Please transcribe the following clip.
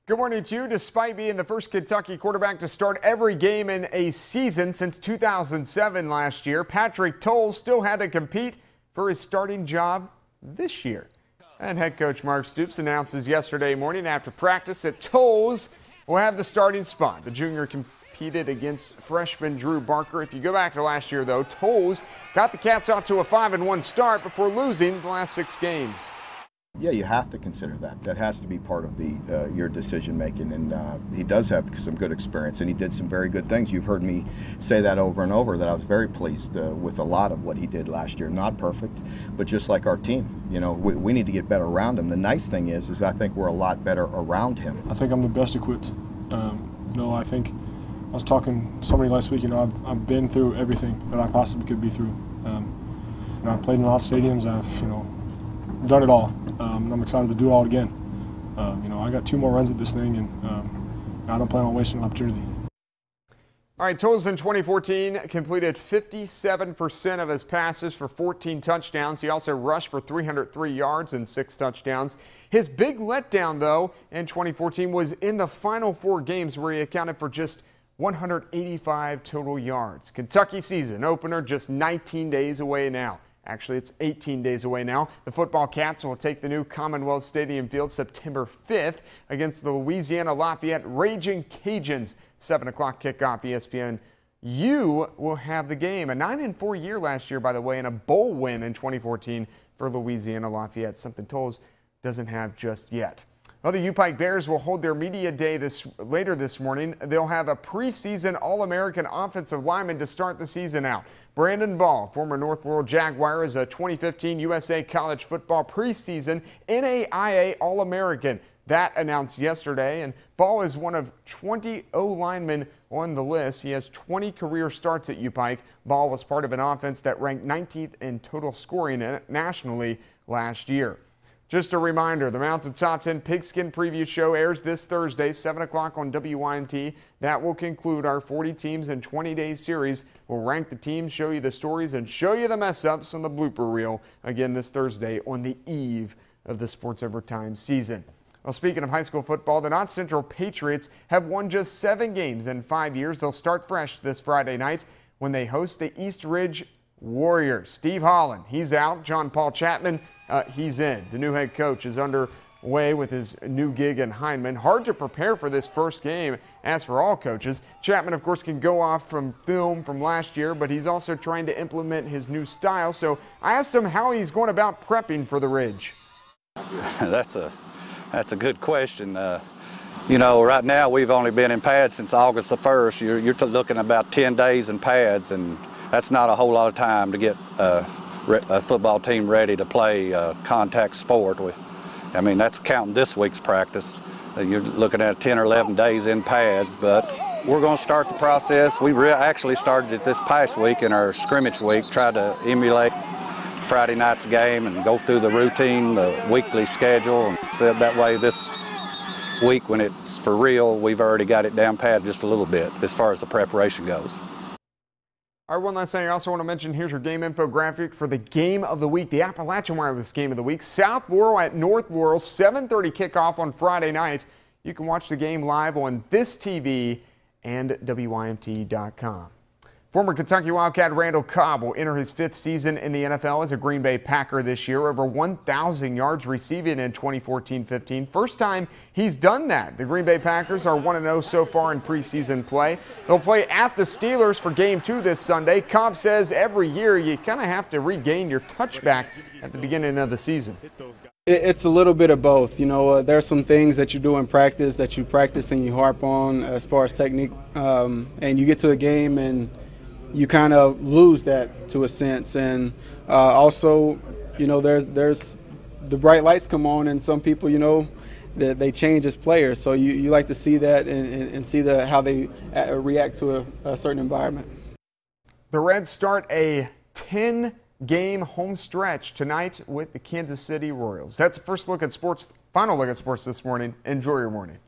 Good morning to you. Despite being the first Kentucky quarterback to start every game in a season since 2007 last year, Patrick Towles still had to compete for his starting job this year. And head coach Mark Stoops announces yesterday morning after practice that Towles will have the starting spot. The junior competed against freshman Drew Barker. If you go back to last year, though, Towles got the Cats out to a 5-1 start before losing the last 6 games. Yeah, you have to consider that. That has to be part of your decision making, and he does have some good experience, and he did some very good things. You've heard me say that over and over, that I was very pleased with a lot of what he did last year. Not perfect, but just like our team, you know, we need to get better around him. The nice thing is I think we're a lot better around him. I think I'm the best equipped. I think I was talking to somebody last week. I've been through everything that I possibly could be through. I've played in a lot of stadiums. I've done it all. I'm excited to do it all again. I got 2 more runs at this thing, and I don't plan on wasting an opportunity. All right, Towles in 2014 completed 57% of his passes for 14 touchdowns. He also rushed for 303 yards and 6 touchdowns. His big letdown, though, in 2014 was in the final 4 games where he accounted for just 185 total yards. Kentucky season opener just 19 days away now. Actually, it's 18 days away now. The football Cats will take the new Commonwealth Stadium field September 5th against the Louisiana Lafayette Raging Cajuns. 7 o'clock kickoff, ESPN. You will have the game. A 9-4 year last year, by the way, and a bowl win in 2014 for Louisiana Lafayette, something Towles doesn't have just yet. Well, the Pike Bears will hold their media day later this morning. They'll have a preseason All-American offensive lineman to start the season out. Brandon Ball, former North Laurel Jaguar, is a 2015 USA College Football preseason NAIA All-American. That announced yesterday, and Ball is one of 20 O-linemen on the list. He has 20 career starts at Pike. Ball was part of an offense that ranked 19th in total scoring nationally last year. Just a reminder, the Mountain Top 10 Pigskin Preview Show airs this Thursday, 7 o'clock on WYMT. That will conclude our 40 teams in 20-day series. We'll rank the teams, show you the stories, and show you the mess-ups on the blooper reel again this Thursday on the eve of the Sports Overtime season. Well, speaking of high school football, the Knott Central Patriots have won just 7 games in 5 years. They'll start fresh this Friday night when they host the East Ridge Warriors. Steve Holland, he's out. John Paul Chapman, he's in. The new head coach is underway with his new gig in Heineman. Hard to prepare for this first game, as for all coaches. Chapman, of course, can go off from film from last year, but he's also trying to implement his new style. So I asked him how he's going about prepping for the Ridge. That's a good question. Right now we've only been in pads since August the 1st. You're looking about 10 days in pads, and that's not a whole lot of time to get a football team ready to play contact sport. That's counting this week's practice. You're looking at 10 or 11 days in pads, but we're going to start the process. We actually started it this past week in our scrimmage week, tried to emulate Friday night's game and go through the routine, the weekly schedule, and so that way this week when it's for real, we've already got it down pat just a little bit as far as the preparation goes. All right, one last thing I also want to mention, here's your game infographic for the game of the week, the Appalachian Wireless game of the week. South Laurel at North Laurel, 7:30 kickoff on Friday night. You can watch the game live on this TV and WYMT.com. Former Kentucky Wildcat Randall Cobb will enter his 5th season in the NFL as a Green Bay Packer this year, over 1,000 yards receiving in 2014-15. First time he's done that. The Green Bay Packers are 1-0 so far in preseason play. They'll play at the Steelers for Game 2 this Sunday. Cobb says every year you kind of have to regain your touchback at the beginning of the season. It's a little bit of both. There's some things that you do in practice that you practice and you harp on as far as technique, and you get to a game and you kind of lose that to a sense. And also, there's the bright lights come on, and some people, that they change as players. So you like to see that and see how they react to a certain environment. The Reds start a 10-game home stretch tonight with the Kansas City Royals. That's the final look at sports this morning. Enjoy your morning.